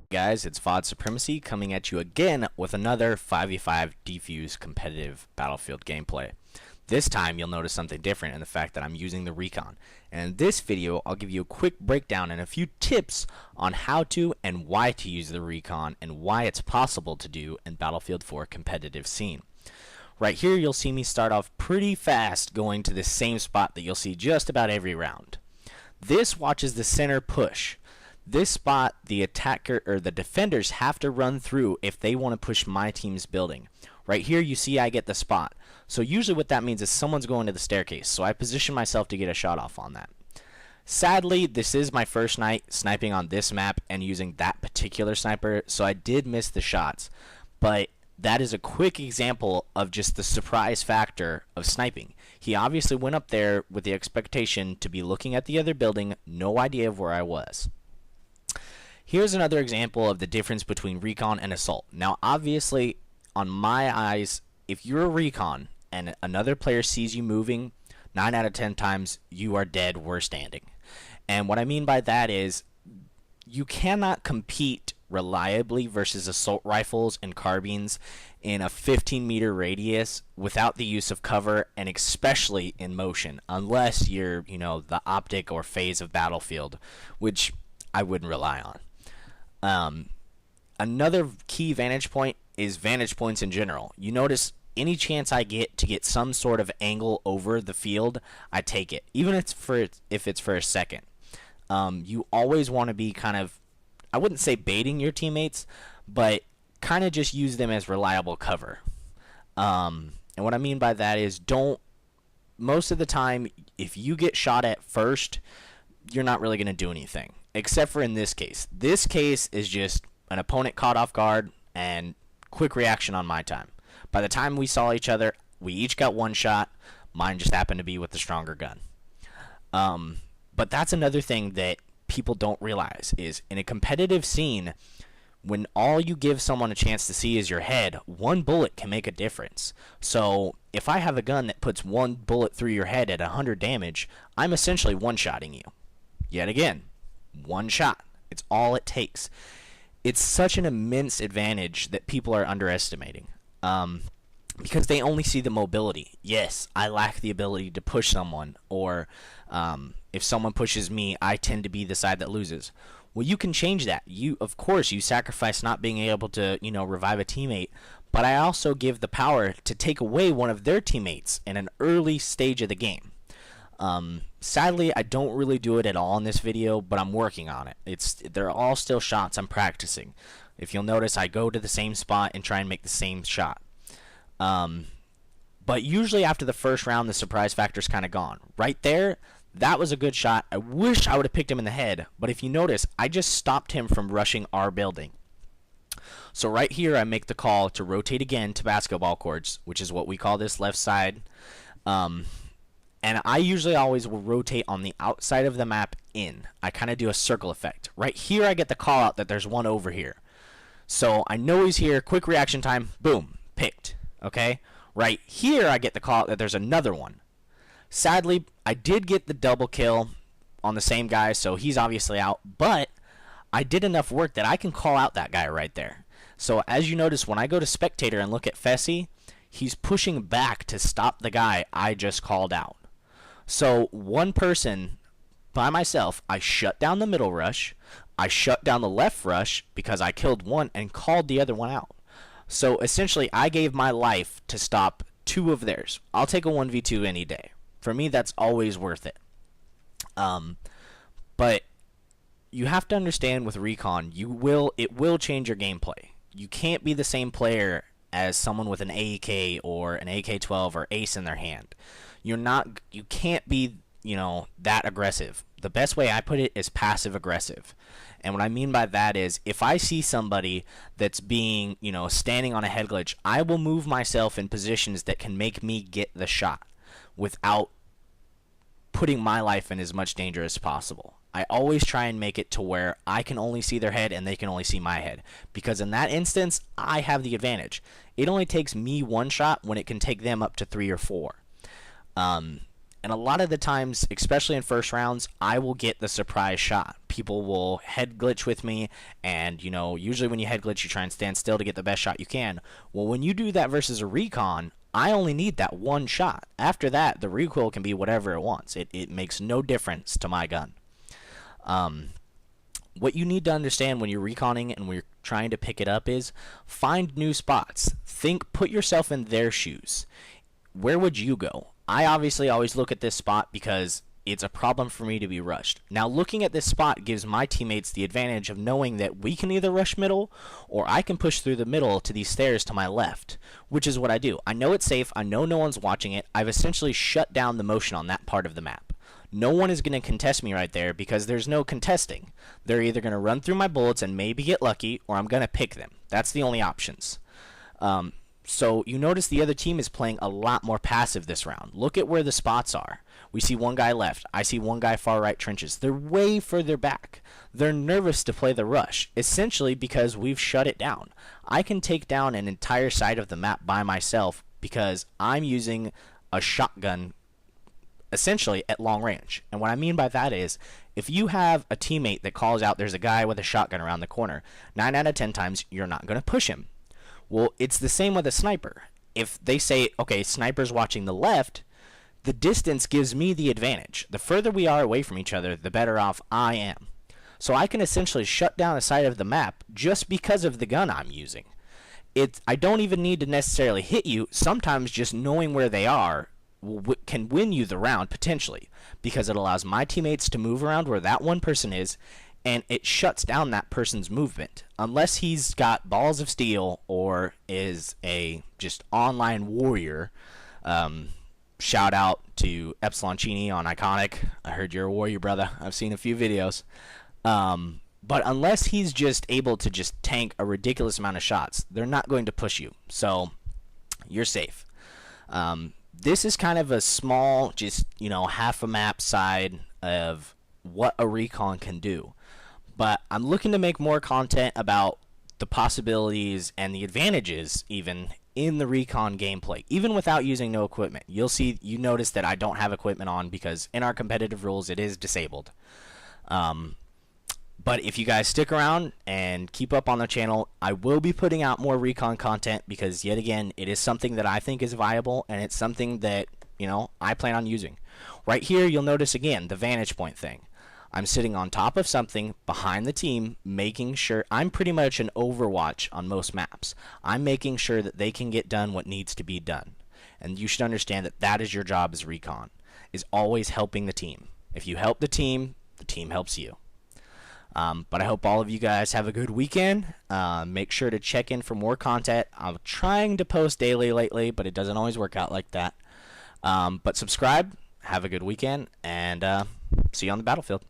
Guys, it's VOD Supremacy coming at you again with another 5v5 defuse competitive Battlefield gameplay. This time you'll notice something different in the fact that I'm using the Recon. And in this video I'll give you a quick breakdown and a few tips on how to and why to use the Recon and why it's possible to do in Battlefield 4 competitive scene. Right here you'll see me start off pretty fast going to the same spot that you'll see just about every round. This watches the center push. This spot, the attacker or the defenders have to run through if they want to push my team's building. Right here you see I get the spot. So usually what that means is someone's going to the staircase. So I position myself to get a shot off on that. Sadly, this is my first night sniping on this map and using that particular sniper, so I did miss the shots. But that is a quick example of just the surprise factor of sniping. He obviously went up there with the expectation to be looking at the other building, no idea of where I was. Here's another example of the difference between Recon and Assault. Now obviously, on my eyes, if you're a Recon and another player sees you moving, 9 out of 10 times you are dead, we're standing. And what I mean by that is, you cannot compete reliably versus assault rifles and carbines in a 15-meter radius without the use of cover, and especially in motion, unless you're, the optic or phase of Battlefield, which I wouldn't rely on. Another key vantage point is vantage points in general. You notice any chance I get to get some sort of angle over the field, I take it, even if it's for a second. You always want to be kind of, I wouldn't say baiting your teammates, but kind of just use them as reliable cover. And what I mean by that is, most of the time, if you get shot at first, you're not really going to do anything, except for in this case. This case is just an opponent caught off guard and quick reaction on my time. By the time we saw each other, we each got one shot. Mine just happened to be with the stronger gun. But that's another thing that people don't realize is, in a competitive scene, when all you give someone a chance to see is your head, one bullet can make a difference. So if I have a gun that puts one bullet through your head at 100 damage, I'm essentially one-shotting you. Yet again, one shot. It's all it takes. It's such an immense advantage that people are underestimating. Because they only see the mobility. Yes, I lack the ability to push someone, or if someone pushes me, I tend to be the side that loses. Well, you can change that. Of course, you sacrifice not being able to, revive a teammate, but I also give the power to take away one of their teammates in an early stage of the game. Sadly, I don't really do it at all in this video, but I'm working on it. They're all still shots I'm practicing. If you'll notice, I go to the same spot and try and make the same shot. But usually after the first round, the surprise factor's kind of gone. Right there, that was a good shot. I wish I would have picked him in the head, but if you notice, I just stopped him from rushing our building. So right here, I make the call to rotate again to basketball courts, which is what we call this left side. And I usually always will rotate on the outside of the map in. I kind of do a circle effect. Right here, I get the call out that there's one over here. So I know he's here. Quick reaction time. Boom. Picked. Okay? Right here, I get the call out that there's another one. Sadly, I did get the double kill on the same guy, so he's obviously out. But I did enough work that I can call out that guy right there. So as you notice, when I go to spectator and look at Fessy, he's pushing back to stop the guy I just called out. So one person by myself, I shut down the middle rush, I shut down the left rush because I killed one and called the other one out. So essentially, I gave my life to stop two of theirs. I'll take a 1v2 any day. For me, that's always worth it. But you have to understand with Recon, it will change your gameplay. You can't be the same player as someone with an AEK or an AK-12 or Ace in their hand. You can't be, that aggressive. The best way I put it is passive aggressive. And what I mean by that is, if I see somebody that's being, standing on a head glitch, I will move myself in positions that can make me get the shot without putting my life in as much danger as possible. I always try and make it to where I can only see their head and they can only see my head, because in that instance, I have the advantage. It only takes me one shot when it can take them up to 3 or 4. And a lot of the times, especially in first rounds, I will get the surprise shot. people will head glitch with me, and you know, usually when you head glitch, you try and stand still to get the best shot you can. Well, when you do that versus a recon, I only need that one shot. After that, the recoil can be whatever it wants. It makes no difference to my gun. What you need to understand when you're reconning and we're trying to pick it up is find new spots. Put yourself in their shoes. Where would you go? I obviously always look at this spot because it's a problem for me to be rushed. Now, looking at this spot gives my teammates the advantage of knowing that we can either rush middle or I can push through the middle to these stairs to my left, which is what I do. I know it's safe. I know no one's watching it. I've essentially shut down the motion on that part of the map. No one is going to contest me right there because there's no contesting. They're either going to run through my bullets and maybe get lucky, or I'm going to pick them. That's the only options. So you notice the other team is playing a lot more passive this round. Look at where the spots are. We see one guy left. I see one guy far right trenches. They're way further back. They're nervous to play the rush, essentially because we've shut it down. I can take down an entire side of the map by myself because I'm using a shotgun essentially at long range. And what I mean by that is, if you have a teammate that calls out there's a guy with a shotgun around the corner, 9 out of 10 times you're not going to push him. Well, it's the same with a sniper. If they say, okay, sniper's watching the left, the distance gives me the advantage. The further we are away from each other, the better off I am. So I can essentially shut down a side of the map just because of the gun I'm using. I don't even need to necessarily hit you. Sometimes just knowing where they are can win you the round potentially, because it allows my teammates to move around where that one person is, and it shuts down that person's movement unless he's got balls of steel or is a just online warrior. Shout out to Epsiloncini on Iconic. I heard you're a warrior, brother. I've seen a few videos. But unless he's just able to just tank a ridiculous amount of shots, they're not going to push you, so you're safe. This is kind of a small, just, you know, half a map side of what a recon can do. But I'm looking to make more content about the possibilities and the advantages even in the recon gameplay, even without using no equipment. You notice that I don't have equipment on because in our competitive rules it is disabled. But if you guys stick around and keep up on the channel, I will be putting out more recon content because, yet again, it is something that I think is viable, and it's something that, you know, I plan on using. Right here, you'll notice again the vantage point thing. I'm sitting on top of something behind the team, making sure I'm pretty much an Overwatch on most maps. I'm making sure that they can get done what needs to be done. And you should understand that that is your job as recon, is always helping the team. If you help the team helps you. But I hope all of you guys have a good weekend. Make sure to check in for more content. I'm trying to post daily lately, but it doesn't always work out like that. But subscribe, have a good weekend, and see you on the battlefield.